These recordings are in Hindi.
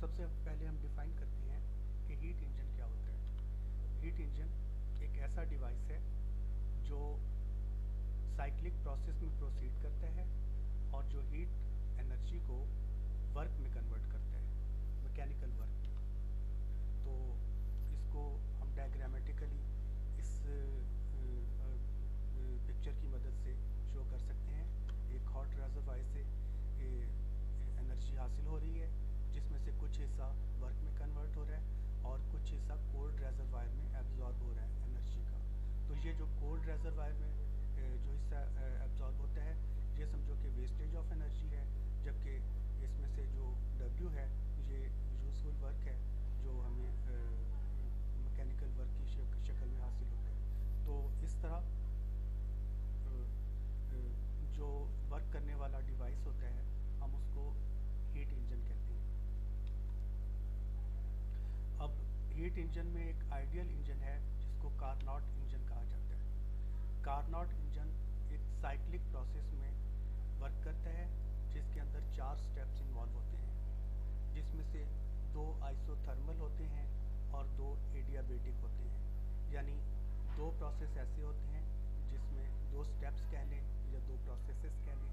सबसे पहले हम डिफ़ाइन करते हैं कि हीट इंजन क्या होता है। हीट इंजन एक ऐसा डिवाइस है जो साइक्लिक प्रोसेस में प्रोसीड करता है और जो हीट एनर्जी को वर्क में कन्वर्ट करता है, मैकेनिकल वर्क में। तो इसको हम डायग्रामेटिकली इस पिक्चर की मदद से शो कर सकते हैं। एक हॉट रेजरवायर से एनर्जी हासिल हो रही है, जिसमें से कुछ हिस्सा वर्क में कन्वर्ट हो रहा है और कुछ हिस्सा कोल्ड रेजरवायर में एब्जॉर्ब हो रहा है एनर्जी का। तो ये जो कोल्ड रेजरवायर में जो हिस्सा एब्जॉर्ब होता है, ये समझो कि वेस्टेज ऑफ एनर्जी है, जबकि इसमें से जो W है ये यूज़फुल वर्क है जो हमें मैकेनिकल वर्क की शक्ल में हासिल होता है। तो इस तरह जो वर्क करने वाला डिवाइस होता है हम उसको हीट इंजन कहते हैं। अब हीट इंजन में एक आइडियल इंजन है जिसको कार्नोट इंजन कहा जाता है। कार्नोट इंजन एक साइक्लिक प्रोसेस में वर्क करता है जिसके अंदर 4 स्टेप्स इन्वॉल्व होते हैं, जिसमें से 2 आइसोथर्मल होते हैं और 2 एडियाबेटिक होते हैं। यानी 2 प्रोसेस ऐसे होते हैं जिसमें 2 स्टेप्स कह लें या 2 प्रोसेसेस कह लें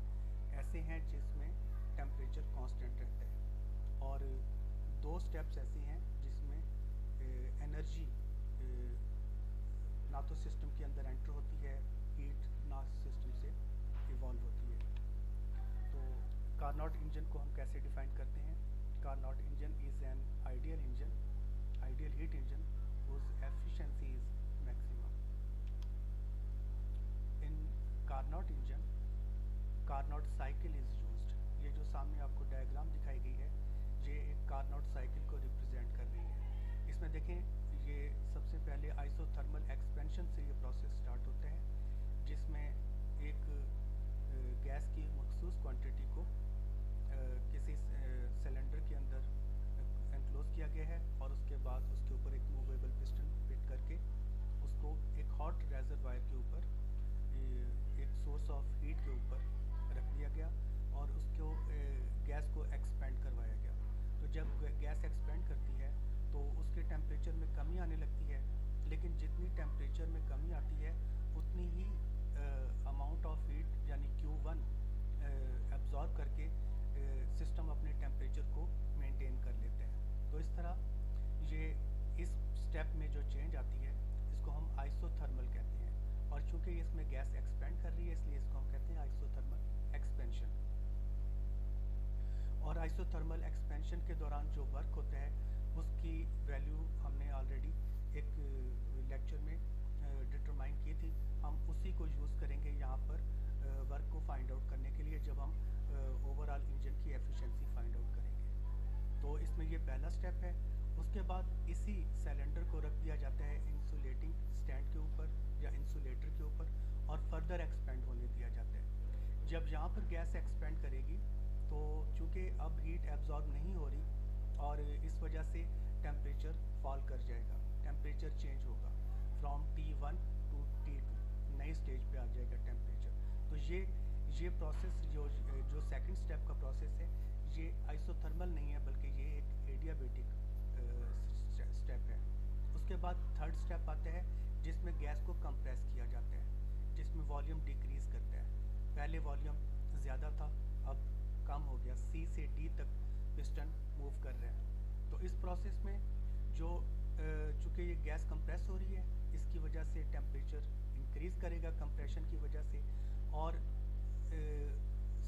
ऐसे हैं जिसमें टेम्परेचर कांस्टेंट रहता है, और 2 स्टेप्स ऐसे हैं जिसमें एनर्जी ना तो सिस्टम के अंदर एंटर होती है, हीट ना सिस्टम से इवॉल्व होती है। तो कार्नोट इंजन को हम कैसे डिफाइन करते हैं? Carnot engine is an ideal engine, ideal heat engine whose efficiency is maximum. In Carnot engine, Carnot cycle is used. ये जो सामने आपको डायग्राम दिखाई गई है, ये एक कार्नोट साइकिल को रिप्रेजेंट कर रही है। इसमें देखें, ये सबसे पहले आइसोथर्मल एक्सपेंशन से ये प्रोसेस स्टार्ट होता है, जिसमें एक गैस की मखसूस क्वांटिटी को किसी सिलेंडर के अंदर एनक्लोज किया गया है और उसके बाद उसके ऊपर एक मूवेबल पिस्टन फिट करके उसको एक हॉट रेजरवायर के ऊपर एक सोर्स ऑफ हीट के ऊपर रख दिया गया और उसको गैस को एक्सपेंड करवाया गया। तो जब गैस एक्सपेंड करती है तो उसके टेम्परेचर में कमी आने लगती है, लेकिन जितनी टेम्परेचर में कमी आती है उतनी ही अमाउंट ऑफ हीट यानी Q1 एब्जॉर्ब करके सिस्टम अपने टेम्परेचर को मेंटेन कर लेते हैं। तो इस तरह ये इस स्टेप में जो चेंज आती है इसको हम आइसोथर्मल कहते हैं, और चूंकि इसमें गैस एक्सपेंड कर रही है इसलिए इसको हम कहते हैं आइसोथर्मल एक्सपेंशन। और आइसोथर्मल एक्सपेंशन के दौरान जो वर्क होता है उसकी वैल्यू हमने ऑलरेडी एक लेक्चर में डिटरमाइन की थी। हम उसी को यूज़ करेंगे यहाँ पर वर्क को फाइंड आउट करने के लिए, जब हम ओवरऑल इंजन की एफिशिएंसी फाइंड आउट करेंगे। तो इसमें ये पहला स्टेप है। उसके बाद इसी सिलेंडर को रख दिया जाता है इंसुलेटिंग स्टैंड के ऊपर या इंसुलेटर के ऊपर और फर्दर एक्सपेंड होने दिया जाता है। जब यहाँ पर गैस एक्सपेंड करेगी तो चूँकि अब हीट एब्जॉर्ब नहीं हो रही और इस वजह से टेम्परेचर फॉल कर जाएगा, टेम्परेचर चेंज होगा फ्रॉम T1 टू T2, नई स्टेज पे आ जाएगा टेम्परेचर। तो ये प्रोसेस जो सेकंड स्टेप का प्रोसेस है ये आइसोथर्मल नहीं है बल्कि ये एक एडियाबेटिक स्टेप है। उसके बाद थर्ड स्टेप आता है जिसमें गैस को कंप्रेस किया जाता है, जिसमें वॉल्यूम डिक्रीज करता है। पहले वॉल्यूम ज़्यादा था, अब कम हो गया, C से D तक पिस्टन मूव कर रहा है। तो इस प्रोसेस में जो चूँकि ये गैस कंप्रेस हो रही है इसकी वजह से टेम्परेचर इंक्रीज़ करेगा कंप्रेशन की वजह से, और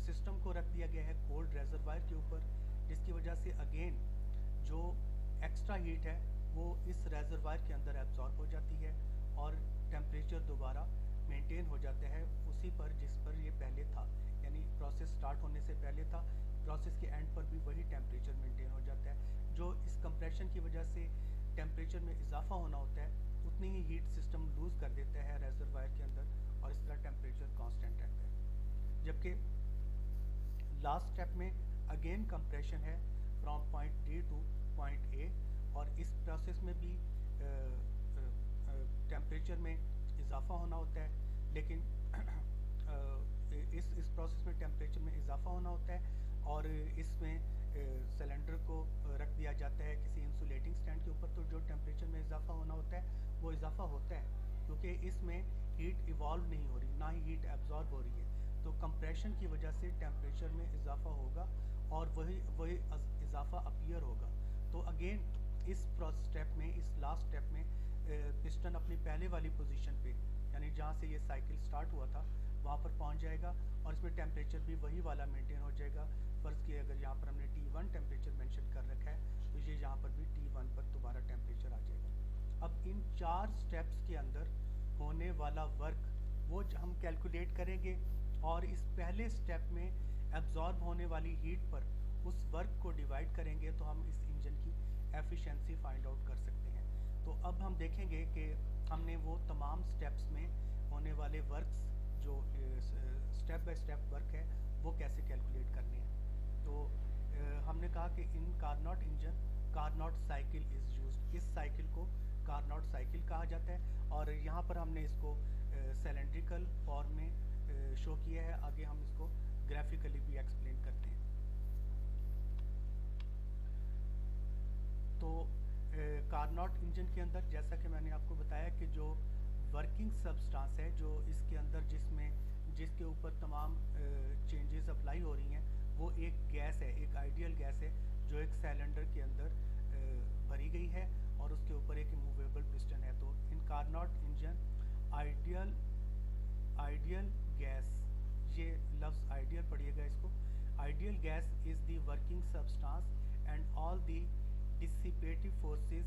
सिस्टम को रख दिया गया है कोल्ड रेजरवायर के ऊपर, जिसकी वजह से अगेन जो एक्स्ट्रा हीट है वो इस रेजरवायर के अंदर एब्जॉर्ब हो जाती है और टेम्परेचर दोबारा मेंटेन हो जाता है उसी पर जिस पर ये पहले था। यानी प्रोसेस स्टार्ट होने से पहले था, प्रोसेस के एंड पर भी वही टेम्परेचर मेंटेन हो जाता है। जो इस कंप्रेशन की वजह से टेम्परेचर में इजाफा होना होता है उतनी ही हीट सिस्टम लूज़ कर देता है रेजरवायर के अंदर और इस तरह टेम्परेचर कांस्टेंट रहता है। जबकि लास्ट स्टेप में अगेन कंप्रेशन है from point D two point A, और इस प्रोसेस में भी टेम्परेचर में इजाफा होना होता है, लेकिन इस प्रोसेस में टेम्परेचर में इजाफा होना होता है और इसमें सिलेंडर को रख दिया जाता है किसी इंसुलेटिंग स्टैंड के ऊपर, तो जो टेम्परेचर में इजाफा होना होता है वो इजाफा होता है, क्योंकि इसमें हीट इवॉल्व नहीं हो रही, ना ही हीट एब्जॉर्ब हो रही है। तो कंप्रेशन की वजह से टेम्परेचर में इजाफा होगा और वही वही इजाफा अपीयर होगा। तो अगेन इस स्टेप में, इस लास्ट स्टेप में पिस्टन अपनी पहले वाली पोजीशन पे, यानी जहाँ से ये साइकिल स्टार्ट हुआ था वहाँ पर पहुँच जाएगा, और इसमें टेम्परेचर भी वही वाला मेंटेन हो जाएगा। फ़र्ज़ किए अगर यहाँ पर हमने T1 टेम्परेचर मेंशन कर रखा है, तो ये यहाँ पर भी T1 पर दोबारा टेम्परेचर आ जाएगा। अब इन 4 स्टेप्स के अंदर होने वाला वर्क वो हम कैलकुलेट करेंगे, और इस पहले स्टेप में एब्जॉर्ब होने वाली हीट पर उस वर्क को डिवाइड करेंगे, तो हम इस इंजन की एफिशिएंसी फाइंड आउट कर सकते हैं। तो अब हम देखेंगे कि हमने वो तमाम स्टेप्स में होने वाले वर्क्स जो स्टेप बाय स्टेप वर्क है वो कैसे कैलकुलेट करने हैं। तो हमने कहा कि in Carnot engine Carnot cycle is used, इस साइकिल को कार्नोट साइकिल कहा जाता है, और यहाँ पर हमने इसको सिलेंड्रिकल फॉर्म में शो किया है। आगे हम इसको ग्राफिकली भी एक्सप्लेन करते हैं। तो कार्नोट इंजन के अंदर जैसा कि मैंने आपको बताया कि जो वर्किंग सब्सटेंस है जो इसके अंदर जिसके ऊपर तमाम चेंजेस अप्लाई हो रही हैं, वो एक गैस है, एक आइडियल गैस है जो एक सिलेंडर के अंदर भरी गई है, और उसके ऊपर एक मूवेबल पिस्टन है। तो in Carnot engine ideal gas, ये लफ्ज़ आइडियल पढ़िएगा इसको, ideal gas is the working substance and all the dissipative forces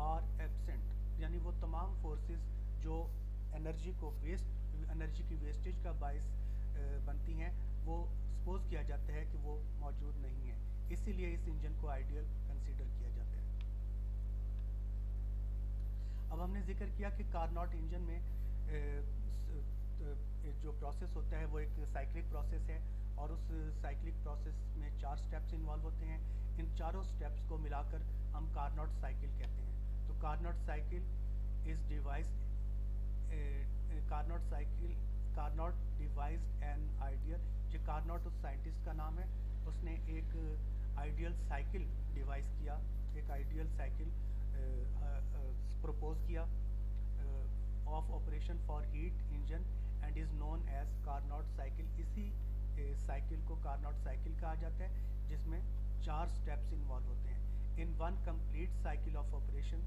are absent, यानी वो तमाम फोर्सेस जो एनर्जी की वेस्टेज का बायस बनती हैं, वो सपोज किया जाता है कि वो मौजूद नहीं है, इसीलिए इस इंजन को आइडियल कंसीडर किया जाता है। अब हमने जिक्र किया कि कार्नोट इंजन में जो प्रोसेस होता है वो एक साइक्लिक प्रोसेस है, और उस साइक्लिक प्रोसेस में 4 स्टेप्स इन्वॉल्व होते हैं। इन चारों स्टेप्स को मिलाकर हम कार्नोट साइकिल कहते हैं। तो Carnot cycle is devised Carnot devised an ideal, जो कार्नोट उस साइंटिस्ट का नाम है, उसने एक आइडियल साइकिल डिवाइस किया, एक आइडियल साइकिल प्रपोज किया of operation for heat engine and is known as Carnot cycle. इसी साइकिल को कार्नोट साइकिल कहा जाता है, जिसमें 4 स्टेप्स इन्वॉल्व होते हैं। In one complete cycle of operation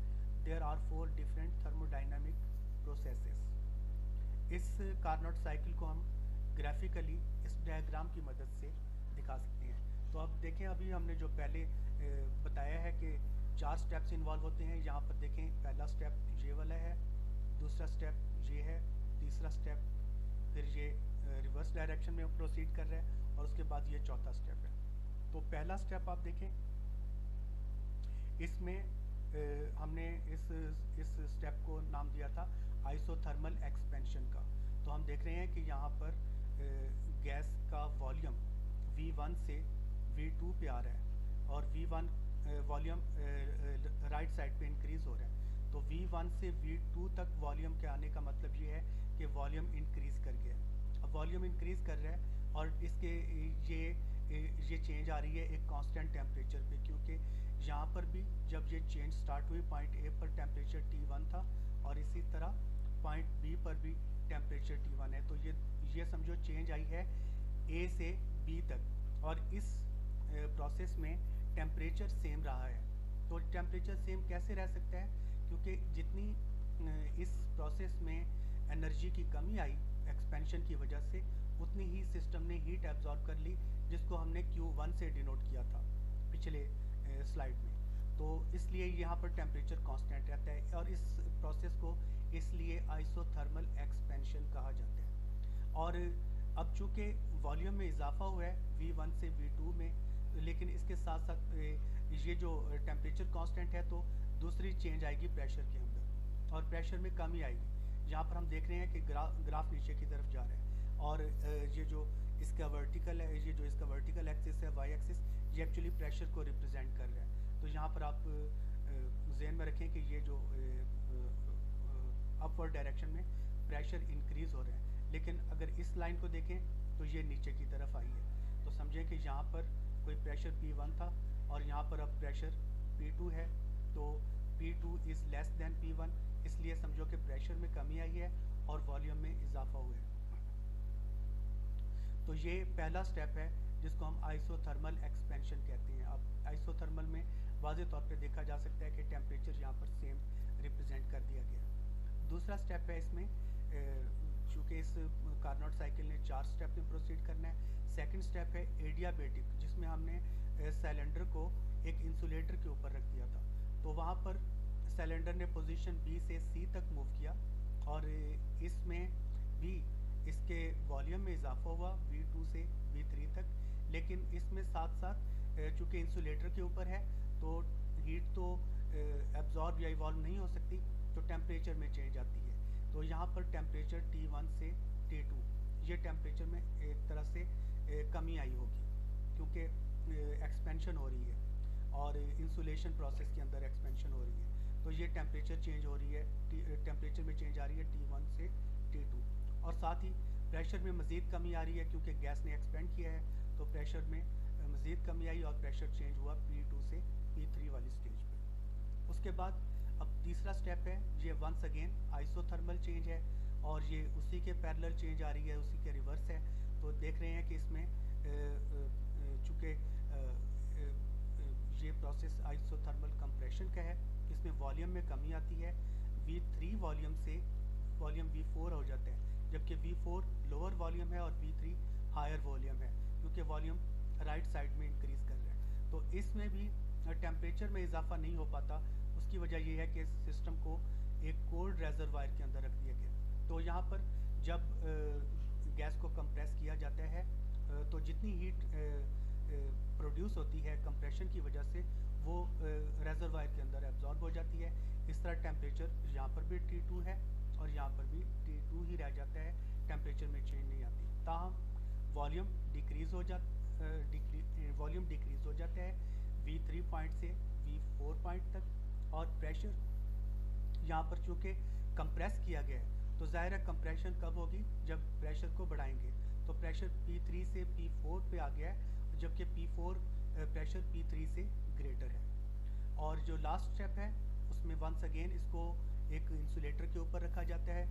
there are 4 different thermodynamic processes. इस कार्नोट साइकिल को हम ग्राफिकली इस डायग्राम की मदद से दिखा सकते हैं। तो अब देखें, अभी हमने जो पहले बताया है कि 4 स्टेप्स इन्वॉल्व होते हैं। यहाँ पर देखें, पहला स्टेप ये वाला है, दूसरा स्टेप ये है, तीसरा स्टेप फिर ये रिवर्स डायरेक्शन में प्रोसीड कर रहा है, और उसके बाद ये चौथा स्टेप है। तो पहला स्टेप आप देखें, इसमें हमने इस स्टेप को नाम दिया था आइसोथर्मल एक्सपेंशन का। तो हम देख रहे हैं कि यहाँ पर गैस का वॉल्यूम V1 से V2 पे आ रहा है, और V1 वॉल्यूम राइट साइड पे इंक्रीज़ हो रहा है। तो V1 से V2 तक वॉल्यूम के आने का मतलब ये है कि वॉल्यूम इंक्रीज़ कर गया। अब वॉल्यूम इंक्रीज़ कर रहा है, और इसके ये चेंज आ रही है एक कांस्टेंट टेम्परेचर पे, क्योंकि यहाँ पर भी जब ये चेंज स्टार्ट हुई पॉइंट ए पर टेम्परेचर T1 था, और इसी तरह पॉइंट बी पर भी टेम्परेचर T1 है। तो ये समझो चेंज आई है ए से बी तक, और इस प्रोसेस में टेम्परेचर सेम रहा है। तो टेम्परेचर सेम कैसे रह सकता है, क्योंकि जितनी इस प्रोसेस में एनर्जी की कमी आई एक्सपेंशन की वजह से, उतनी ही सिस्टम ने हीट एब्जॉर्ब कर ली, जिसको हमने Q1 से डिनोट किया था पिछले स्लाइड में। तो इसलिए यहाँ पर टेम्परेचर कांस्टेंट रहता है, और इस प्रोसेस को इसलिए आइसोथर्मल एक्सपेंशन कहा जाता है। और अब चूँकि वॉल्यूम में इजाफा हुआ है V1 से V2 में, लेकिन इसके साथ साथ ये जो टेम्परेचर कांस्टेंट है, तो दूसरी चेंज आएगी प्रेशर के अंदर, और प्रेशर में कमी आएगी। यहाँ पर हम देख रहे हैं कि ग्राफ नीचे की तरफ जा रहा है, और ये जो इसका वर्टिकल है, ये जो इसका वर्टिकल एक्सिस है, वाई एक्सिस, ये एक्चुअली प्रेशर को रिप्रेजेंट कर रहा है। तो यहाँ पर आप जहन में रखें कि ये जो अपवर्ड डायरेक्शन में प्रेशर इंक्रीज़ हो रहा है, लेकिन अगर इस लाइन को देखें तो ये नीचे की तरफ आई है। तो समझें कि यहाँ पर कोई प्रेशर P1 था और यहाँ पर अब प्रेशर P2 है, तो P2 is less than P1, इसलिए समझो कि प्रेशर में कमी आई है और वॉल्यूम में इजाफा हुआ है। तो ये पहला स्टेप है जिसको हम आइसोथर्मल एक्सपेंशन कहते हैं। अब आइसोथर्मल में वाज़ेह तौर पे देखा जा सकता है कि टेम्परेचर यहाँ पर सेम रिप्रेजेंट कर दिया गया। दूसरा स्टेप है इसमें, चूँकि इस कार्नोट साइकिल ने 4 स्टेप में प्रोसीड करना है। सेकंड स्टेप है एडियाबेटिक, जिसमें हमने सिलेंडर को एक इंसुलेटर के ऊपर रख दिया था, तो वहाँ पर सिलेंडर ने पोजीशन B से C तक मूव किया और इसमें भी इसके वॉल्यूम में इजाफा हुआ V2 से V3 तक, लेकिन इसमें साथ साथ चूँकि इंसुलेटर के ऊपर है तो हीट तो एब्जॉर्ब या इवॉल्व नहीं हो सकती, तो टेम्परेचर में चेंज आती है। तो यहाँ पर टेम्परेचर T1 से T2, ये टेम्परेचर में एक तरह से कमी आई होगी, क्योंकि एक्सपेंशन हो रही है और इंसुलेशन प्रोसेस के अंदर एक्सपेंशन हो रही है, तो ये टेम्परेचर चेंज हो रही है, टेम्परेचर में चेंज आ रही है T1 से T2। और साथ ही प्रेशर में मज़ीद कमी आ रही है, क्योंकि गैस ने एक्सपेंड किया है, तो प्रेशर में मज़ीद कमी आई और प्रेशर चेंज हुआ P2 से P3 वाली स्टेज पे। उसके बाद अब तीसरा स्टेप है, ये वंस अगेन आइसोथर्मल चेंज है और ये उसी के पैरेलल चेंज आ रही है, उसी के रिवर्स है। तो देख रहे हैं कि इसमें चूँकि ये प्रोसेस आइसोथर्मल कंप्रेशन का है, इसमें वॉल्यूम में कमी आती है, V3 वॉल्यूम से वॉल्यूम V4 हो जाता है, जबकि V4 लोअर वॉल्यूम है और V3 हायर वॉल्यूम है, क्योंकि वॉल्यूम राइट साइड में इंक्रीज़ कर रहा है। तो इसमें भी टेम्परेचर में इजाफा नहीं हो पाता। उसकी वजह यह है कि सिस्टम को एक कोल्ड रेजरवायर के अंदर रख दिया गया। तो यहाँ पर जब गैस को कंप्रेस किया जाता है तो जितनी हीट प्रोड्यूस होती है कंप्रेशन की वजह से, वो रेजरवायर के अंदर एब्जॉर्ब हो जाती है। इस तरह टेम्परेचर यहाँ पर भी T2 है और यहाँ पर भी T2 ही रह जाता है, टेम्परेचर में चेंज नहीं आती। ताहम वॉल्यूम डिक्रीज़ हो जाता है V3 पॉइंट से V4 पॉइंट तक, और प्रेशर यहाँ पर चूँकि कंप्रेस किया गया है, तो ज़ाहिर है कंप्रेशन कब होगी, जब प्रेशर को बढ़ाएंगे। तो प्रेशर P3 से P4 पे आ गया है, जबकि P4 प्रेशर P3 से ग्रेटर है। और जो लास्ट स्टेप है उसमें वंस अगेन इसको एक इंसुलेटर के ऊपर रखा जाता है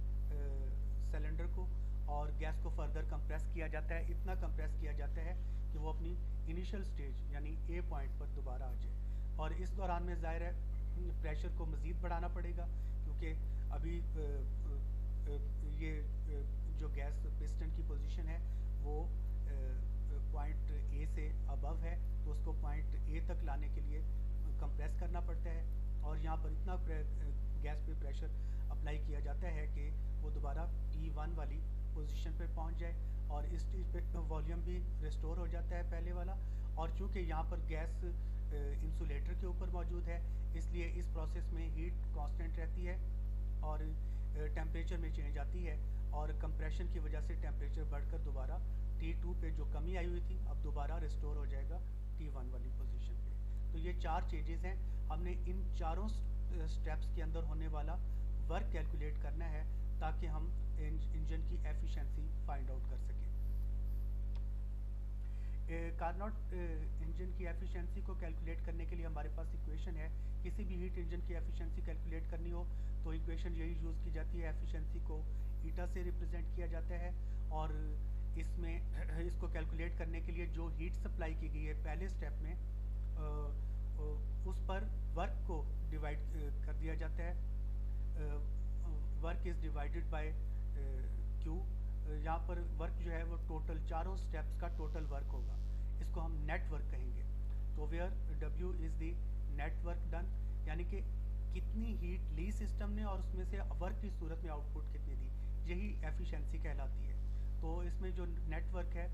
सिलेंडर को, और गैस को फर्दर कंप्रेस किया जाता है। इतना कंप्रेस किया जाता है कि वो अपनी इनिशियल स्टेज यानी A पॉइंट पर दोबारा आ जाए। और इस दौरान में ज़ाहिर है प्रेशर को मज़ीद बढ़ाना पड़ेगा, क्योंकि अभी ये जो गैस पिस्टन की पोजीशन है वो पॉइंट A से अबव है, तो उसको पॉइंट A तक लाने के लिए कंप्रेस करना पड़ता है। और यहाँ पर इतना गैस पे प्रेशर अप्लाई किया जाता है कि वो दोबारा P1 वाली पोजीशन पे पहुँच जाए, और इस स्टेज पे वॉल्यूम भी रिस्टोर हो जाता है पहले वाला। और चूँकि यहाँ पर गैस इंसुलेटर के ऊपर मौजूद है, इसलिए इस प्रोसेस में हीट कांस्टेंट रहती है और टेम्परेचर में चेंज आती है, और कंप्रेशन की वजह से टेम्परेचर बढ़कर दोबारा T2 पे जो कमी आई हुई थी अब दोबारा रिस्टोर हो जाएगा T1 वाली पोजीशन पे। तो ये 4 चेंजेस हैं। हमने इन चारों स्टेप्स के अंदर होने वाला वर्क कैलकुलेट करना है, ताकि हम इंजन की एफिशिएंसी फाइंड आउट कर सकें। कार्नोट इंजन की एफिशिएंसी को कैलकुलेट करने के लिए हमारे पास इक्वेशन है। किसी भी हीट इंजन की एफिशिएंसी कैलकुलेट करनी हो तो इक्वेशन यही यूज़ की जाती है। एफिशिएंसी को ईटा से रिप्रेजेंट किया जाता है, और इसमें इसको कैलकुलेट करने के लिए जो हीट सप्लाई की गई है पहले स्टेप में, उस पर वर्क को डिवाइड कर दिया जाता है। Work is divided by Q। यहाँ पर वर्क जो है वो टोटल चारों स्टेप्स का टोटल वर्क होगा, इसको हम नेट वर्क कहेंगे। तो where W is the net work done, यानी कि कितनी हीट ली सिस्टम ने और उसमें से वर्क की सूरत में आउटपुट कितनी दी, यही एफिशिएंसी कहलाती है। तो इसमें जो नेटवर्क है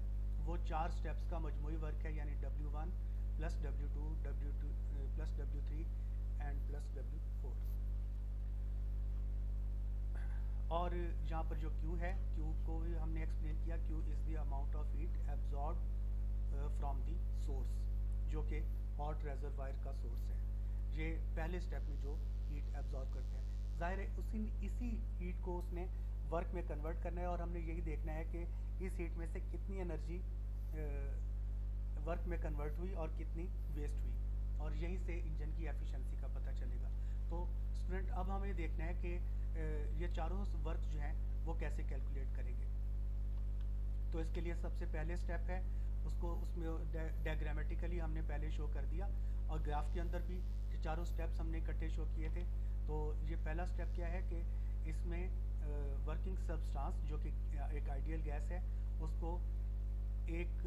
वो 4 स्टेप्स का मजमूई वर्क है, यानी W1 plus W2 plus W3 and plus W4। और यहाँ पर जो Q है, Q को भी हमने एक्सप्लेन किया। Q is the amount of heat absorb from the source, जो कि हॉट रेजरवायर का सोर्स है। ये पहले स्टेप में जो हीट एब्जॉर्ब करते हैं, ज़ाहिर है इसी हीट को उसने वर्क में कन्वर्ट करना है, और हमने यही देखना है कि इस हीट में से कितनी एनर्जी वर्क में कन्वर्ट हुई और कितनी वेस्ट हुई, और यहीं से इंजन की एफिशिएंसी का पता चलेगा। तो स्टूडेंट अब हमें देखना है कि ये चारों वर्क जो हैं वो कैसे कैलकुलेट करेंगे। तो इसके लिए सबसे पहले स्टेप है उसको उसमें डायग्रामेटिकली हमने पहले शो कर दिया, और ग्राफ के अंदर भी चारों स्टेप्स हमने इकट्ठे शो किए थे। तो ये पहला स्टेप क्या है कि इसमें वर्किंग सब्सटेंस जो कि एक आइडियल गैस है उसको एक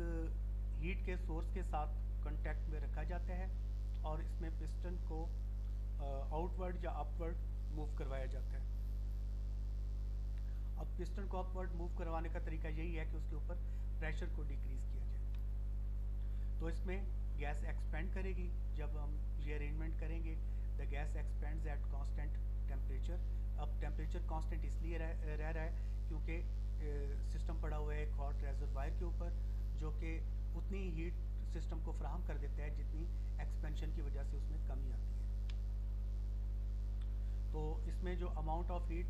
हीट के सोर्स के साथ कांटेक्ट में रखा जाता है, और इसमें पिस्टन को आउटवर्ड या अपवर्ड मूव करवाया जाता है। अब पिस्टन को अपवर्ड मूव करवाने का तरीका यही है कि उसके ऊपर प्रेशर को डिक्रीज किया जाए। तो इसमें गैस एक्सपेंड करेगी। जब हम ये अरेंजमेंट करेंगे, the gas expends at constant temperature. अब टेम्परेचर कांस्टेंट इसलिए रह रहा है क्योंकि सिस्टम पड़ा हुआ है एक हॉट रेजरवायर के ऊपर, जो कि उतनी हीट सिस्टम को फराहम कर देता है जितनी एक्सपेंशन की वजह से उसमें कमी आती है। तो इसमें जो अमाउंट ऑफ हीट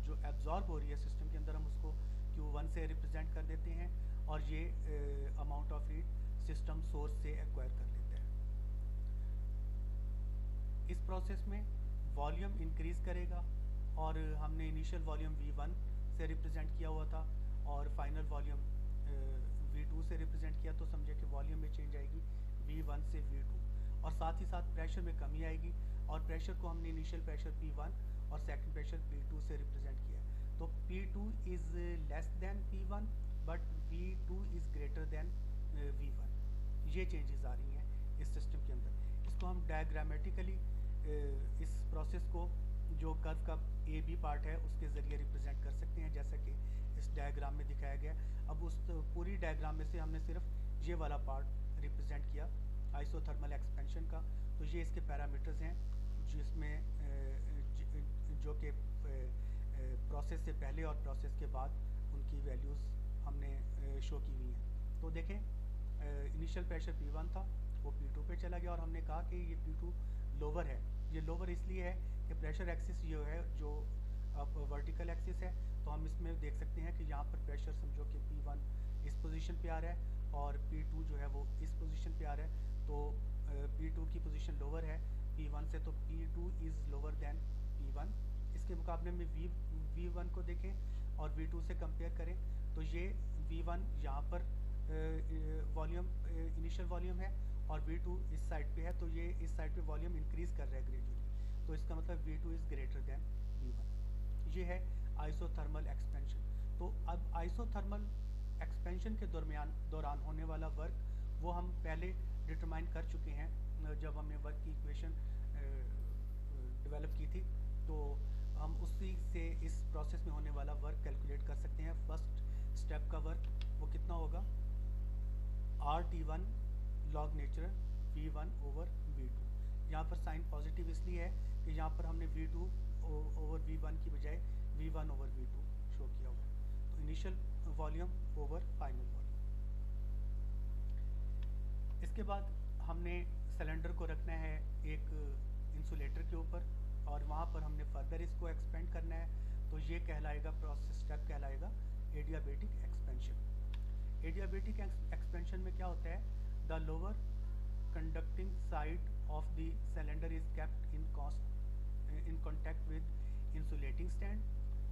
जो एब्जॉर्ब हो रही है सिस्टम के अंदर, हम उसको Q1 से रिप्रेजेंट कर देते हैं, और ये amount of heat system source से एक्वायर कर लेता है। इस प्रोसेस में वॉल्यूम इंक्रीज करेगा, और हमने इनिशियल वॉल्यूम V1 से रिप्रेजेंट किया हुआ था और फाइनल वॉल्यूम V2 से रिप्रेजेंट किया, तो समझे कि वॉल्यूम में चेंज आएगी V1 से V2, और साथ ही साथ प्रेशर में कमी आएगी, और प्रेशर को हमने इनिशियल प्रेशर P1 और सेकंड प्रेशर P2 से रिप्रेजेंट किया। तो P2 is less than P1 but V2 is greater than V1। ये चेंजेस आ रही हैं इस सिस्टम के अंदर। इसको हम डायग्रामेटिकली इस प्रोसेस को जो कर्व का ए बी पार्ट है उसके ज़रिए रिप्रेजेंट कर सकते हैं, जैसा कि इस डायग्राम में दिखाया गया। अब उस पूरी डायग्राम में से हमने सिर्फ ये वाला पार्ट रिप्रेजेंट किया आइसोथर्मल एक्सपेंशन का। तो ये इसके पैरामीटर्स हैं जिसमें जो कि प्रोसेस से पहले और प्रोसेस के बाद उनकी वैल्यूज़ हमने शो की हुई हैं। तो देखें, इनिशियल प्रेशर P1 था, वो P2 पे चला गया, और हमने कहा कि ये P2 लोअर है। ये लोअर इसलिए है कि प्रेशर एक्सिस ये है जो अब वर्टिकल एक्सिस है, तो हम इसमें देख सकते हैं कि यहाँ पर प्रेशर समझो कि P1 इस पोजीशन पे आ रहा है और P2 जो है वो इस पोजीशन पे आ रहा है। तो P2 की पोजीशन लोअर है P1 से, तो P2 is lower than P1। इसके मुकाबले में V1 को देखें और V2 से कंपेयर करें, तो ये V1 यहाँ पर वॉल्यूम इनिशियल वॉल्यूम है, और V2 इस साइड पे है, तो ये इस साइड पे वॉल्यूम इंक्रीज कर रहा है ग्रेजुअली। तो इसका मतलब V2 is greater than V1। ये है आइसोथर्मल एक्सपेंशन। तो अब आइसोथर्मल एक्सपेंशन के दौरान होने वाला वर्क वो हम पहले डिटरमाइन कर चुके हैं जब हमने वर्क की इक्वेशन डेवलप की थी। तो हम उसी से इस प्रोसेस में होने वाला वर्क कैलकुलेट कर सकते हैं। फर्स्ट स्टेप का वर्क वो कितना होगा, RT1 log natural V1 over V2। यहाँ पर साइन पॉजिटिव इसलिए है कि यहाँ पर हमने V2 ओवर V1 की बजाय V1 ओवर V2 शो किया हुआ है। तो initial volume over final volume. इसके बाद हमने सिलेंडर को रखना है एक इंसुलेटर के ऊपर, और वहाँ पर हमने फर्दर इसको एक्सपेंड करना है। तो ये कहलाएगा, प्रोसेस स्टेप कहलाएगा एडियाबेटिक एक्सपेंशन। एडियाबेटिक एक्सपेंशन में क्या होता है, the lower conducting side of the cylinder is kept in contact with insulating stand.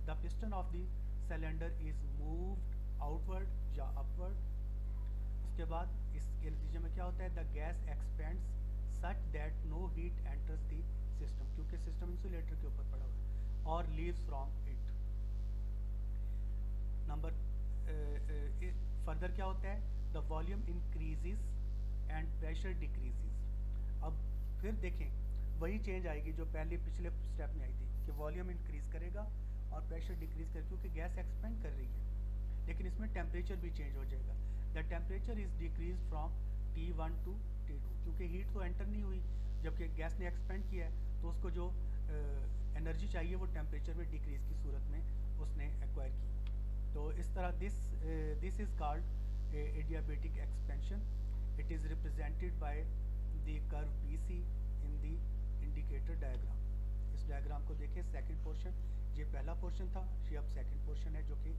The piston of the cylinder is moved outward या अपवर्ड। उसके बाद इसके नतीजे में क्या होता है, the gas expands such that no heat enters the system, क्योंकि सिस्टम इंसुलेटर के ऊपर पड़ा हुआ है, और leaves from it. Number further क्या होता है, the volume increases and pressure decreases. अब फिर देखें वही चेंज आएगी जो पहले पिछले स्टेप में आई थी कि वॉल्यूम इंक्रीज करेगा और प्रेशर डिक्रीज करेगा, क्योंकि गैस एक्सपेंड कर रही है। लेकिन इसमें टेम्परेचर भी चेंज हो जाएगा। The temperature is decrease from T1 to T2, क्योंकि हीट तो एंटर नहीं हुई, जबकि गैस ने एक्सपेंड किया है, तो उसको जो एनर्जी चाहिए वो टेम्परेचर में डिक्रीज की सूरत में उसने एक्वायर की। तो इस तरह this is called adiabatic expansion. It is represented by the curve BC in the indicator diagram. इस डायग्राम को देखें, सेकंड पोर्शन, ये पहला पोर्शन था, ये अब सेकंड पोर्शन है जो कि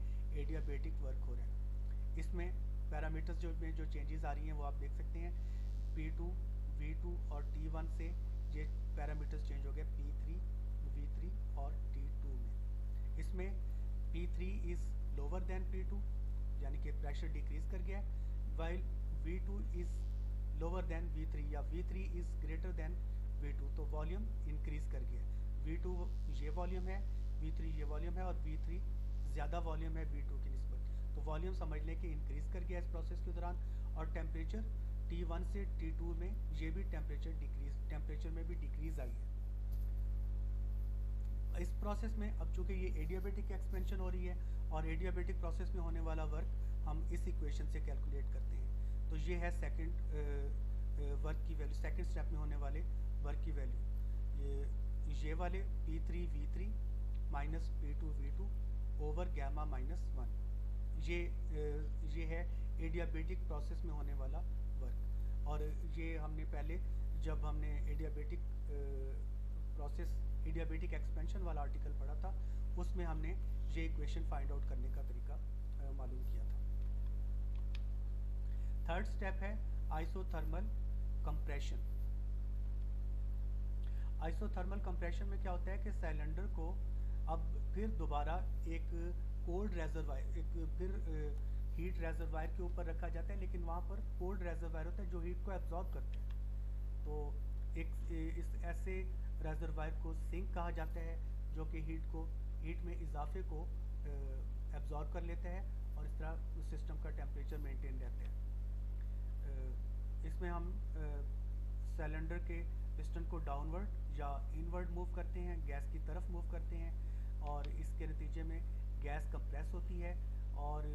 एडियाबेटिक वर्क हो रहा है। इसमें पैरामीटर्स जो चेंजेस आ रही हैं वो आप देख सकते हैं। P2, V2 और T1 से ये पैरामीटर्स चेंज हो गए P3, V3 और T2 में। इसमें P3 is lower than P2 यानी कि प्रेशर डिक्रीज कर गया है, while V2 is lower than V3 या V3 is greater than V2, तो वॉल्यूम इंक्रीज कर गया। V2 ये वॉल्यूम है, V3 ये वॉल्यूम है और V3 ज़्यादा वॉल्यूम है V2 की निस्बत, तो वॉल्यूम समझ लें कि इंक्रीज कर गया इस प्रोसेस के दौरान। और टेम्परेचर T1 से T2 में ये भी टेम्परेचर में भी डिक्रीज आई है। इस प्रोसेस में अब चूंकि ये एडियाबेटिक एक्सपेंशन हो रही है और एडियाबेटिक प्रोसेस में होने वाला वर्क हम इस इक्वेशन से कैलकुलेट करते हैं। तो ये है सेकंड वर्क की वैल्यू, सेकंड स्टेप में होने वाले वर्क की वैल्यू। ये वाले P3V3 minus P2V2 over gamma minus 1, ये है एडियाबेटिक प्रोसेस में होने वाला वर्क। और ये हमने पहले जब हमने एडियाबेटिक प्रोसेस एडियाबेटिक एक्सपेंशन वाला आर्टिकल पढ़ा था उसमें हमने ये इक्वेशन फाइंड आउट करने का तरीका मालूम किया था। थर्ड स्टेप है आइसोथर्मल कंप्रेशन। आइसोथर्मल कंप्रेशन में क्या होता है कि सिलेंडर को अब फिर दोबारा एक कोल्ड रेजरवायर, एक फिर हीट रेजरवायर के ऊपर रखा जाता है, लेकिन वहाँ पर कोल्ड रेजरवायर होता है जो हीट को एब्जॉर्ब करते हैं। तो इस ऐसे रेजरवायर को सिंक कहा जाता है जो कि हीट में इजाफे को एब्जॉर्ब कर लेता है और इस तरह सिस्टम का टेम्परेचर मेंटेन रहता है। इसमें हम सिलेंडर के पिस्टन को डाउनवर्ड या इनवर्ड मूव करते हैं, गैस की तरफ मूव करते हैं और इसके नतीजे में गैस कंप्रेस होती है और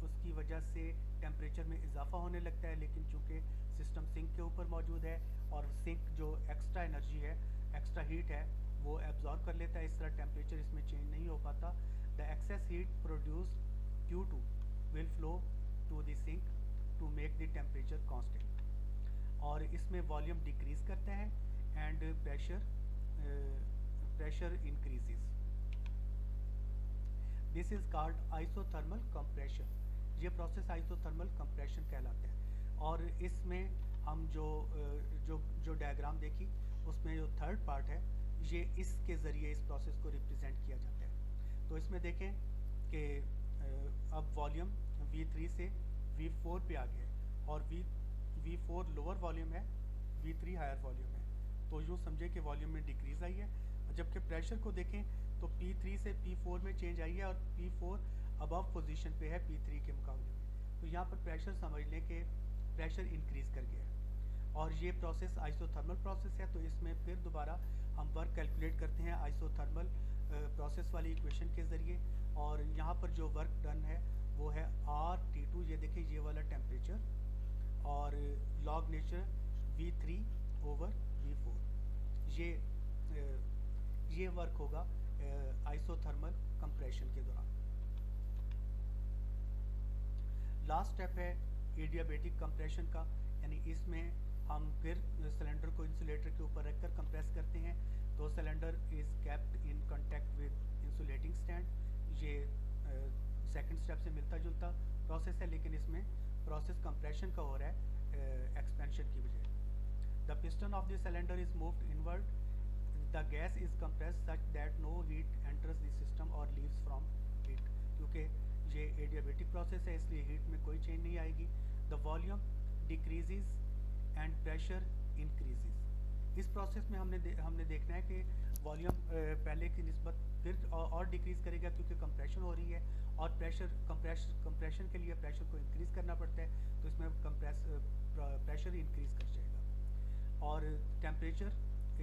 उसकी वजह से टेम्परेचर में इजाफा होने लगता है। लेकिन चूंकि सिस्टम सिंक के ऊपर मौजूद है और सिंक जो एक्स्ट्रा एनर्जी है, एक्स्ट्रा हीट है, वो एब्जॉर्ब कर लेता है, इस तरह टेम्परेचर इसमें चेंज नहीं हो पाता। The excess heat produced Q2 will flow to the sink to make the temperature constant, और इसमें वॉल्यूम डिक्रीज करता है and pressure increases. This is called isothermal compression. ये प्रोसेस आइसोथर्मल कंप्रेशन कहलाता है। और इसमें हम जो डायग्राम देखी उसमें जो थर्ड पार्ट है ये इसके ज़रिए इस प्रोसेस को रिप्रेजेंट किया जाता है। तो इसमें देखें कि अब वॉल्यूम V3 से V4 पे आ गया है और V4 लोअर वॉल्यूम है, V3 हायर वॉल्यूम है, तो यूँ समझे कि वॉल्यूम में डिक्रीज आई है। जबकि प्रेशर को देखें तो P3 से P4 में चेंज आई है और P4 अबव पोजीशन पे है P3 के मुकाबले में, तो यहाँ पर प्रेशर समझ लें कि प्रेशर इंक्रीज कर गया है। और ये प्रोसेस आइसोथर्मल प्रोसेस है, तो इसमें फिर दोबारा हम वर्क कैलकुलेट करते हैं आइसोथर्मल प्रोसेस वाली इक्वेशन के ज़रिए। और यहाँ पर जो वर्क डन है वो है RT2, ये देखिए ये वाला टेम्परेचर, और log nature V3 over V4, ये वर्क होगा आइसोथर्मल कंप्रेशन के दौरान। लास्ट स्टेप है एडियाबेटिक कंप्रेशन का, यानी इसमें हम फिर सिलेंडर को इंसुलेटर के ऊपर रखकर कंप्रेस करते हैं। तो cylinder is kept in contact with insulating stand. ये सेकंड स्टेप से मिलता जुलता प्रोसेस है, लेकिन इसमें प्रोसेस कंप्रेशन का हो रहा है एक्सपेंशन की वजह। The piston of the cylinder is moved inward, the gas is compressed such that no heat enters the system और लीव्स फ्रॉम हीट। क्योंकि ये एडियाबेटिक प्रोसेस है इसलिए हीट में कोई चेंज नहीं आएगी। The volume decreases and pressure increases. इस प्रोसेस में हमने देखना है कि वॉल्यूम पहले की निस्बत फिर और डिक्रीज करेगा क्योंकि कंप्रेशन हो रही है, और कंप्रेशन के लिए प्रेशर को इंक्रीज करना पड़ता है, तो इसमें प्रेशर इंक्रीज कर जाएगा। और टेम्परेचर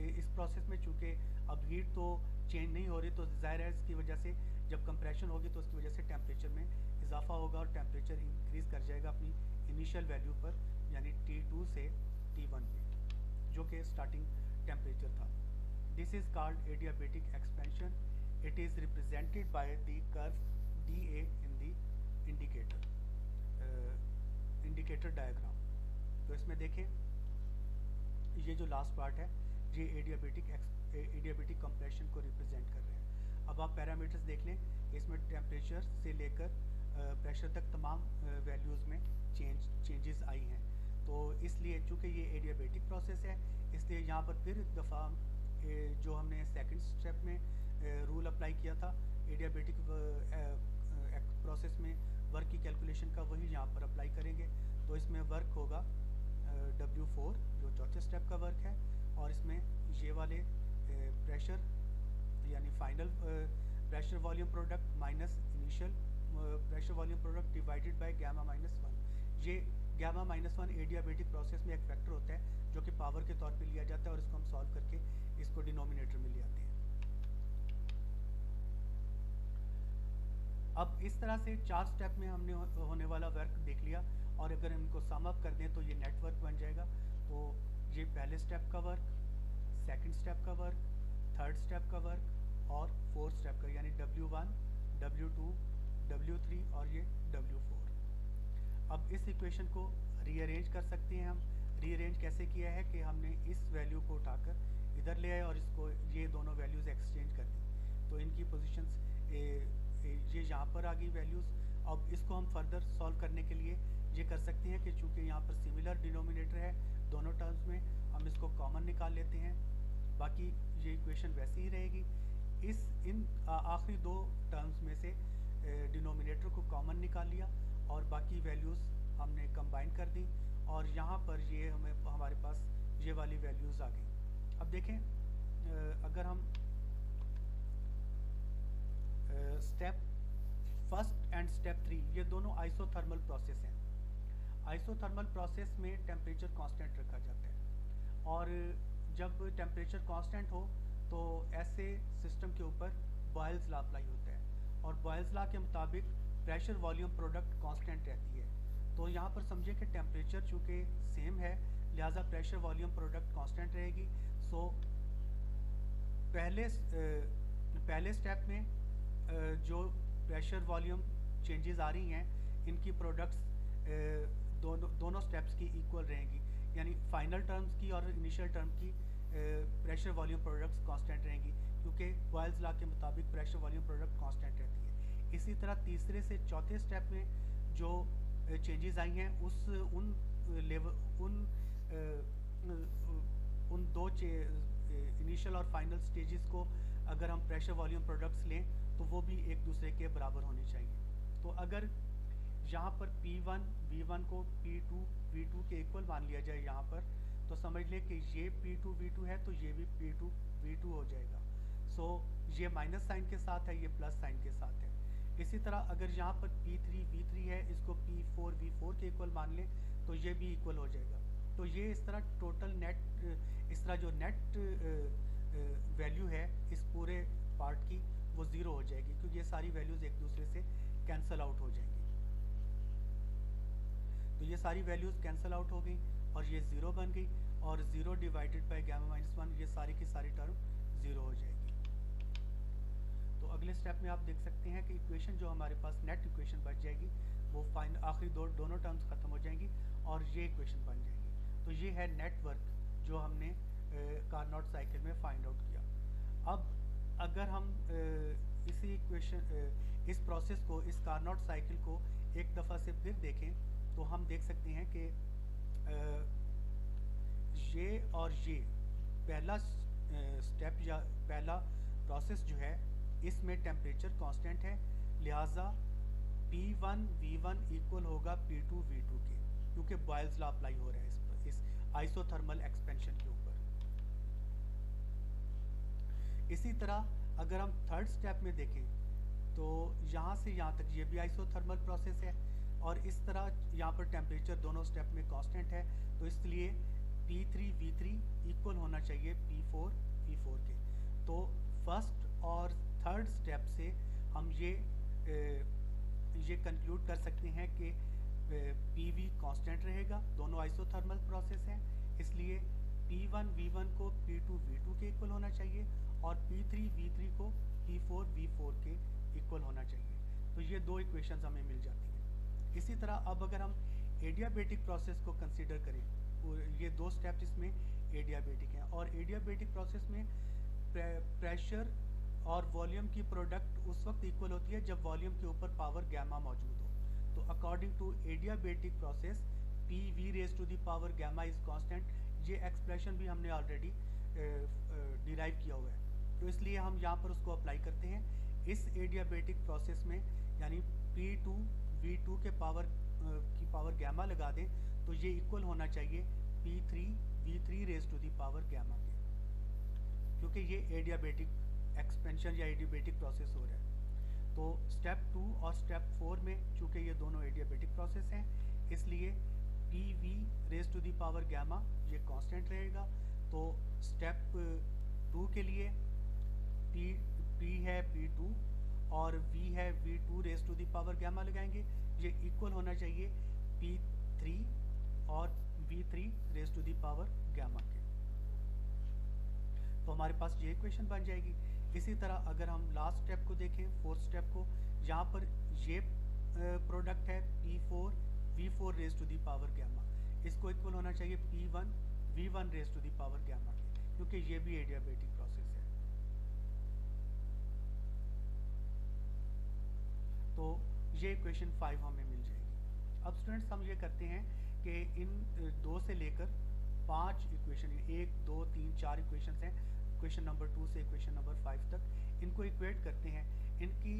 इस प्रोसेस में चूँकि अब हीट तो चेंज नहीं हो रही, तो ज़ाहिर है इसकी वजह से जब कंप्रेशन होगी तो उसकी वजह से टेम्परेचर में इजाफा होगा और टेम्परेचर इंक्रीज कर जाएगा अपनी इनिशियल वैल्यू पर, यानी T2 से T1 पे, जो कि स्टार्टिंग टेम्परेचर था। This is called adiabatic expansion. It is represented by the curve DA in the indicator diagram. तो इसमें देखें ये जो लास्ट पार्ट है ये एडियाबेटिक कंप्रेशन को रिप्रेजेंट कर रहे हैं। अब आप पैरामीटर्स देख लें, इसमें टेम्परेचर से लेकर प्रेशर तक तमाम वैल्यूज़ में चेंजेस आई हैं। तो इसलिए चूँकि ये एडियाबेटिक प्रोसेस है, इसलिए यहाँ पर फिर एक दफ़ा जो हमने सेकंड स्टेप में रूल अप्लाई किया था एडियाबेटिक प्रोसेस में वर्क की कैलकुलेशन का, वही यहाँ पर अप्लाई करेंगे। तो इसमें वर्क होगा W4 जो चौथे स्टेप का वर्क है, और इसमें ये वाले प्रेशर यानी final pressure volume product minus initial pressure volume product divided by gamma -1। ये गामा -1 एडियाबेटिक प्रोसेस में एक फैक्टर होता है जो कि पावर के तौर पे लिया जाता है, और इसको हम सॉल्व करके इसको डिनोमिनेटर में ले आते हैं। अब इस तरह से 4 स्टेप में हमने होने वाला वर्क देख लिया, और अगर इनको सम अप कर दें तो ये नेटवर्क बन जाएगा। तो ये पहले स्टेप का वर्क, सेकंड स्टेप का वर्क, थर्ड स्टेप का वर्क और फोर्थ स्टेप का, यानी W1, W2, W3 और ये W4। अब इस इक्वेशन को रीअरेंज कर सकते हैं हम। रीअरेंज कैसे किया है कि हमने इस वैल्यू को उठाकर इधर ले आए और इसको ये दोनों वैल्यूज़ एक्सचेंज कर दी, तो इनकी पोजीशंस ये यहाँ पर आ गई वैल्यूज़। अब इसको हम फर्दर सॉल्व करने के लिए ये कर सकते हैं कि चूँकि यहाँ पर सिमिलर डिनोमिनेटर है दोनों टर्म्स में, हम इसको कॉमन निकाल लेते हैं, बाकी ये इक्वेशन वैसी ही रहेगी। इन आखिरी दो टर्म्स में से डिनोमिनेटर को कॉमन निकाल लिया और बाकी वैल्यूज़ हमने कंबाइन कर दी, और यहाँ पर ये हमारे पास ये वाली वैल्यूज़ आ गई। अब देखें अगर हम स्टेप फर्स्ट एंड स्टेप 3 ये दोनों आइसोथर्मल प्रोसेस हैं। आइसोथर्मल प्रोसेस में टेम्परेचर कांस्टेंट रखा जाता है, और जब टेम्परेचर कांस्टेंट हो तो ऐसे सिस्टम के ऊपर बॉयल्स लॉ अप्लाई होता है, और बॉयल्स लॉ के मुताबिक प्रेशर वॉल्यूम प्रोडक्ट कांस्टेंट रहती है। तो यहाँ पर समझिए कि टेम्परेचर चूँकि सेम है, लिहाजा प्रेशर वॉल्यूम प्रोडक्ट कांस्टेंट रहेगी। सो पहले स्टेप में जो प्रेशर वॉल्यूम चेंजेस आ रही हैं, इनकी प्रोडक्ट्स दोनों स्टेप्स की इक्वल रहेंगी, यानी फाइनल टर्म्स की और इनिशियल टर्म की प्रेशर वॉल्यूम प्रोडक्ट्स कांस्टेंट रहेंगी, क्योंकि बॉयल्स लॉ के मुताबिक प्रेशर वॉल्यूम प्रोडक्ट कांस्टेंट रहती है। इसी तरह तीसरे से चौथे स्टेप में जो चेंजेस आई हैं उन दो इनिशियल और फाइनल स्टेजेस को अगर हम प्रेशर वॉल्यूम प्रोडक्ट्स लें तो वो भी एक दूसरे के बराबर होने चाहिए। तो अगर यहाँ पर P1 V1 को P2 V2 के इक्वल मान लिया जाए यहाँ पर, तो समझ ले कि ये P2 V2 है तो ये भी P2 V2 हो जाएगा। सो ये माइनस साइन के साथ है, ये प्लस साइन के साथ है। इसी तरह अगर यहाँ पर P3 V3 है, इसको P4 V4 के इक्वल मान लें तो ये भी इक्वल हो जाएगा। तो ये इस तरह टोटल नेट, इस तरह जो नेट वैल्यू है इस पूरे पार्ट की वो ज़ीरो हो जाएगी, क्योंकि ये सारी वैल्यूज़ एक दूसरे से कैंसिल आउट हो जाएंगी। तो ये सारी वैल्यूज़ कैंसिल आउट हो गई और ये ज़ीरो बन गई, और ज़ीरो डिवाइडेड बाय गामा -1 ये सारी की सारी टर्म ज़ीरो हो जाएगी। तो अगले स्टेप में आप देख सकते हैं कि इक्वेशन जो हमारे पास नेट इक्वेशन बच जाएगी, वो आखिरी दोनों टर्म्स ख़त्म हो जाएंगी और ये इक्वेशन बन जाएगी। तो ये है नेटवर्क जो हमने कार्नोट साइकिल में फाइंड आउट किया। अब अगर हम इस प्रोसेस को, इस कार्नोट साइकिल को एक दफ़ा से फिर देखें तो हम देख सकते हैं कि ये और ये पहला स्टेप या पहला प्रोसेस जो है इसमें टेम्परेचर कांस्टेंट है, लिहाजा P1 V1 इक्वल होगा P2 V2 के, क्योंकि बॉयल्स लॉ अप्लाई हो रहा है इस आइसोथर्मल एक्सपेंशन के ऊपर। इसी तरह अगर हम थर्ड स्टेप में देखें तो यहाँ से यहाँ तक ये भी आइसोथर्मल प्रोसेस है, और इस तरह यहाँ पर टेम्परेचर दोनों स्टेप में कांस्टेंट है, तो इसलिए P3 V3 इक्वल होना चाहिए P4 V4 के। तो फर्स्ट और थर्ड स्टेप से हम ये कंक्लूड कर सकते हैं कि PV कांस्टेंट रहेगा, दोनों आइसोथर्मल प्रोसेस हैं, इसलिए P1 V1 को P2 V2 के इक्वल होना चाहिए और P3 V3 को P4 V4 के इक्वल होना चाहिए। तो ये दो इक्वेशंस हमें मिल जाती हैं। इसी तरह अब अगर हम एडियाबेटिक प्रोसेस को कंसीडर करें, ये दो स्टेप्स इसमें एडियाबेटिक हैं, और एडियाबेटिक प्रोसेस में प्रेशर और वॉल्यूम की प्रोडक्ट उस वक्त इक्वल होती है जब वॉल्यूम के ऊपर पावर गैमा मौजूद हो। तो according to adiabatic process P V raise to the power gamma is constant. ये एक्सप्रेशन भी हमने ऑलरेडी डिराइव किया हुआ है, तो इसलिए हम यहाँ पर उसको अप्लाई करते हैं। इस एडियाबेटिक प्रोसेस में यानी P2 V2 के पावर की पावर गैमा लगा दें तो ये इक्वल होना चाहिए P3 V3 raise to the power gamma के, क्योंकि ये एडियाबेटिक एक्सपेंशन या एडियाबेटिक प्रोसेस हो रहा है। तो स्टेप 2 और स्टेप 4 में चूँकि ये दोनों एडियाबेटिक प्रोसेस हैं, इसलिए P V raise to the power gamma ये कांस्टेंट रहेगा। तो स्टेप 2 के लिए पी है P2 और V है V2 raise to the power gamma लगाएंगे, ये इक्वल होना चाहिए P3 और V3 raise to the power gamma के। तो हमारे पास ये इक्वेशन बन जाएगी। इसी तरह अगर हम लास्ट स्टेप को देखें, फोर्थ स्टेप को, यहाँ पर ये प्रोडक्ट है P4 V4 raise to the power gamma, इसको इक्वल होना चाहिए P1 V1 raise to the power gamma के, क्योंकि ये भी एडियाबेटिक प्रोसेस है। तो ये इक्वेशन 5 हमें मिल जाएगी। अब स्टूडेंट्स हम ये करते हैं कि इन 2 से लेकर 5 इक्वेशन, 1 2 3 4 इक्वेशन हैं, इक्वेशन नंबर 2 से इक्वेशन नंबर 5 तक, इनको इक्वेट करते हैं। इनकी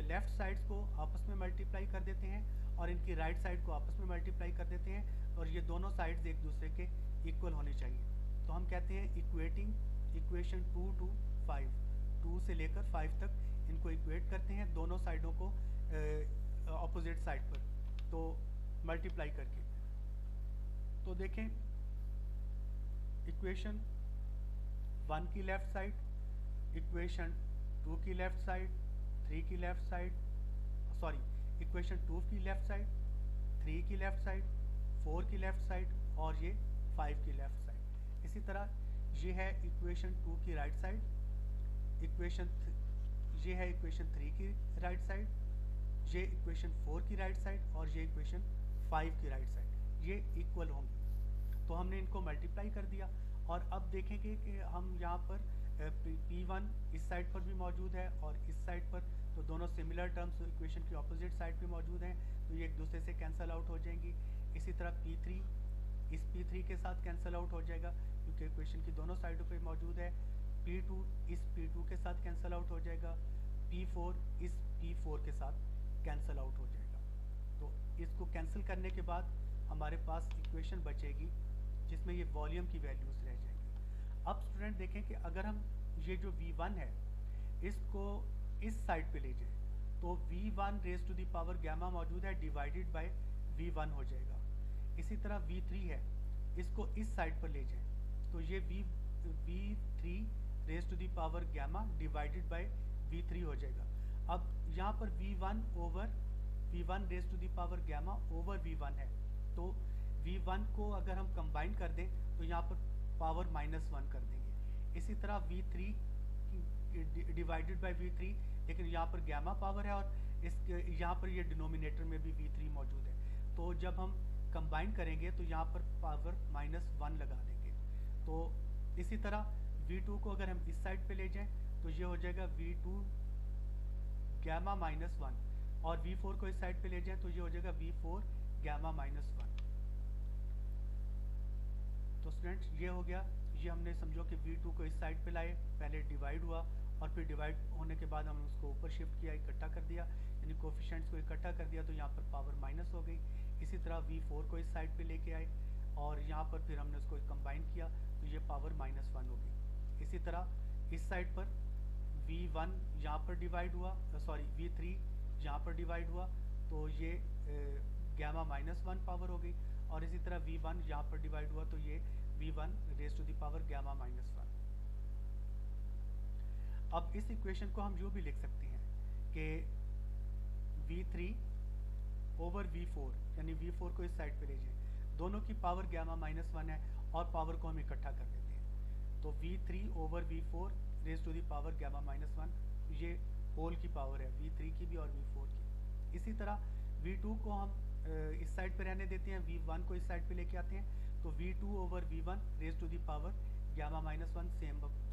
लेफ़्ट साइड्स को आपस में मल्टीप्लाई कर देते हैं और इनकी राइट साइड को आपस में मल्टीप्लाई कर देते हैं, और ये दोनों साइड्स एक दूसरे के इक्वल होनी चाहिए। तो हम कहते हैं इक्वेटिंग इक्वेशन 2 to 5, 2 से लेकर 5 तक इनको इक्वेट करते हैं दोनों साइडों को ऑपोजिट साइड पर, तो मल्टीप्लाई करके। तो देखें इक्वेशन 1 की लेफ़्ट साइड, इक्वेशन 2 की लेफ़्ट साइड, 3 की लेफ़्ट साइड, सॉरी इक्वेशन 2 की लेफ़्ट साइड, 3 की लेफ़्ट साइड, 4 की लेफ़्ट साइड और ये 5 की लेफ़्ट साइड। इसी तरह ये है इक्वेशन 2 की राइट साइड, ये है इक्वेशन 3 की राइट साइड, ये इक्वेशन 4 की राइट साइड और ये इक्वेशन 5 की राइट साइड, ये इक्वल होंगी। तो हमने इनको मल्टीप्लाई कर दिया, और अब देखेंगे कि हम यहाँ पर P1 इस साइड पर भी मौजूद है और इस साइड पर, तो दोनों सिमिलर टर्म्स इक्वेशन की ऑपोजिट साइड पे मौजूद हैं, तो ये एक दूसरे से कैंसिल आउट हो जाएंगी। इसी तरह P3 इस P3 के साथ कैंसिल आउट हो जाएगा क्योंकि इक्वेशन की दोनों साइडों पे मौजूद है। P2 इस P2 के साथ कैंसिल आउट हो जाएगा, P4 इस P4 के साथ कैंसिल आउट हो जाएगा। तो इसको कैंसिल करने के बाद हमारे पास इक्वेशन बचेगी जिसमें ये वॉल्यूम की वैल्यूज़ रह जाएंगी। अब स्टूडेंट देखें कि अगर हम ये जो V1 है इसको इस साइड पे ले जाएं तो V1 raise to the power gamma मौजूद है, डिवाइडेड बाय V1 हो जाएगा। इसी तरह V3 है, इसको इस साइड पर ले जाएं तो ये V3 raise to the power gamma divided by V3 हो जाएगा। अब यहाँ पर V1 raise to the power gamma over V1 है, तो V1 को अगर हम कंबाइन कर दें तो यहाँ पर पावर -1 कर देंगे। इसी तरह V3 डिवाइडेड बाय V3, लेकिन यहाँ पर गैमा पावर है और यहाँ पर ये डिनोमिनेटर में भी V3 मौजूद है, तो जब हम कंबाइन करेंगे तो यहाँ पर पावर -1 लगा देंगे। तो इसी तरह V2 को अगर हम इस साइड पे ले जाएं तो ये हो जाएगा V2 गैमा -1, और V4 को इस साइड पे ले जाएं तो ये हो जाएगा V4 गैमा -1। तो स्टूडेंट्स ये हो गया, ये हमने समझो कि V2 को इस साइड पे लाए, पहले डिवाइड हुआ और फिर डिवाइड होने के बाद हमने उसको ऊपर शिफ्ट किया, इकट्ठा कर दिया, यानी कोफिशिएंट्स को इकट्ठा कर दिया तो यहाँ पर पावर माइनस हो गई। इसी तरह V4 को इस साइड पे लेके आए और यहाँ पर फिर हमने उसको कंबाइन किया तो ये पावर -1 हो गई। इसी तरह इस साइड पर V1 यहाँ पर डिवाइड हुआ, सॉरी V3 यहाँ पर डिवाइड हुआ तो ये गैमा -1 पावर हो गई, और इसी तरह V1 यहाँ पर डिवाइड हुआ तो ये V1 raise to the power gamma -1। अब इस इक्वेशन को हम यूँ भी लिख सकते हैं कि V3 ओवर V4, यानी V4 को इस साइड पे ले जाएं, दोनों की पावर गैमा -1 है और पावर को हम इकट्ठा कर देते हैं, तो V3 over V4 raise to the power gamma -1, ये होल की पावर है V3 की भी और V4 की। इसी तरह V2 को हम इस साइड पे रहने देते हैं, V1 को इस साइड पे लेके आते हैं, तो V2 over V1 raise to the power gamma -1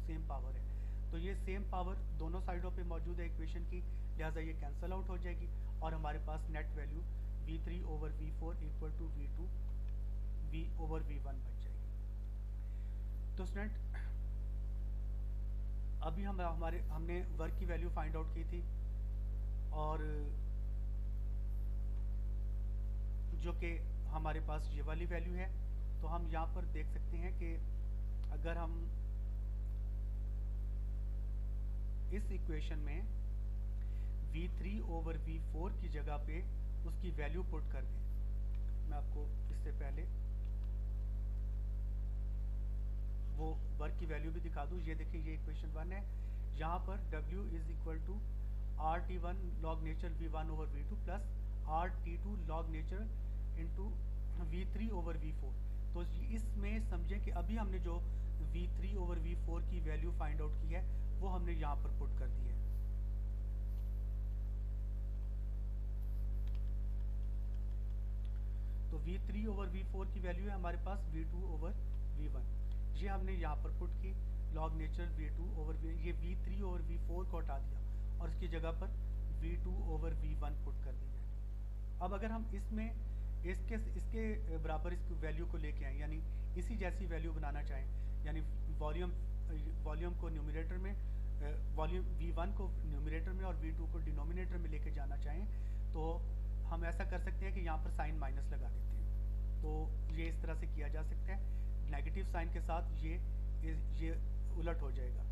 same power है। तो ये सेम पावर दोनों साइडों पे मौजूद है इक्वेशन की, लिहाजा ये कैंसिल आउट हो जाएगी और हमारे पास net value V3 over V4 equal to V2 V over V1 बच जाएगी। तो स्टूडेंट अभी हमने वर्क की वैल्यू फाइंड आउट की थी और जो कि हमारे पास ये वाली वैल्यू है। तो हम यहाँ पर देख सकते हैं कि अगर हम इस इक्वेशन में V3 ओवर V4 की जगह पे उसकी वैल्यू पुट कर दें, मैं आपको इससे पहले वो वर्क की वैल्यू भी दिखा दूँ। ये देखिए, ये इक्वेशन 1 है। यहाँ पर W is equal to RT1 log nature V1 over V2 plus RT2 log nature into V3 over V4। तो इसमें समझें कि अभी हमने जो V3 ओवर V4 की वैल्यू फाइंड आउट की है वो हमने यहाँ पर पुट कर दी है। तो V3 ओवर V4 की वैल्यू है हमारे पास V2 ओवर V1, ये हमने यहाँ पर पुट की। लॉग नेचर V2 ओवर ये V3 ओवर V4 को हटा दिया और इसकी जगह पर V2 ओवर V1 पुट कर दी वैल्यू। अब अगर हम इसमें इसके बराबर इस वैल्यू को लेके आए, यानी इसी जैसी वैल्यू बनाना चाहें, यानी वॉल्यूम को न्यूमरेटर में, वॉल्यूम V1 को न्यूमरेटर में और V2 को डिनोमिनेटर में लेके जाना चाहें, तो हम ऐसा कर सकते हैं कि यहाँ पर साइन माइनस लगा देते हैं। तो ये इस तरह से किया जा सकता है, नेगेटिव साइन के साथ ये उलट हो जाएगा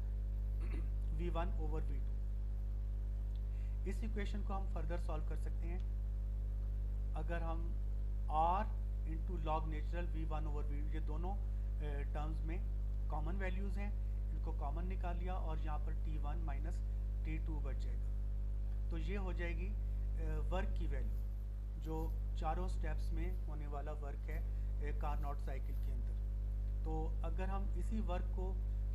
V1 ओवर V2। इस इक्वेशन को हम फर्दर सॉल्व कर सकते हैं। अगर हम R into log natural V1 over V2, ये दोनों टर्म्स में कॉमन वैल्यूज़ हैं, इनको कॉमन निकाल लिया और यहाँ पर T1 माइनस T2 बच जाएगा। तो ये हो जाएगी वर्क की वैल्यू, जो चारों स्टेप्स में होने वाला वर्क है कारनॉट साइकिल के अंदर। तो अगर हम इसी वर्क को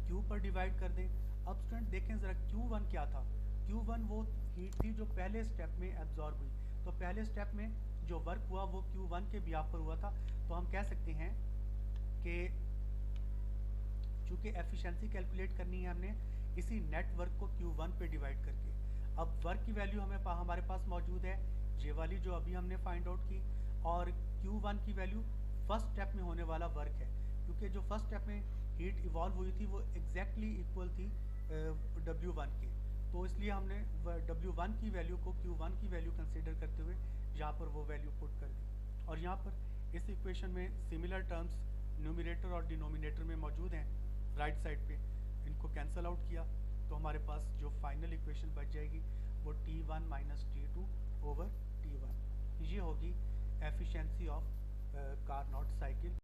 Q पर डिवाइड कर दें, अब स्टूडेंट देखें ज़रा Q1 क्या था। Q1 वो हीट थी जो पहले स्टेप में एब्जॉर्ब हुई। तो पहले स्टेप में जो वर्क हुआ वो Q1 के बिहाफ पर हुआ था। तो हम कह सकते हैं कि चूँकि एफिशिएंसी कैलकुलेट करनी है हमने इसी नेट वर्क को Q1 पे डिवाइड करके। अब वर्क की वैल्यू हमारे पास मौजूद है, ये वाली जो अभी हमने फाइंड आउट की, और Q1 की वैल्यू फर्स्ट स्टेप में होने वाला वर्क है, क्योंकि जो फर्स्ट स्टेप में हीट इवॉल्व हुई थी वो एग्जैक्टली इक्वल थी W1 के। तो इसलिए हमने W1 की वैल्यू को Q1 की वैल्यू कंसीडर करते हुए यहाँ पर वो वैल्यू पुट कर दी। और यहाँ पर इस इक्वेशन में सिमिलर टर्म्स न्यूमरेटर और डिनोमिनेटर में मौजूद हैं राइट साइड पे, इनको कैंसिल आउट किया तो हमारे पास जो फाइनल इक्वेशन बच जाएगी वो T1 minus T2 over T1। ये होगी एफिशिएंसी ऑफ कारनॉट साइकिल।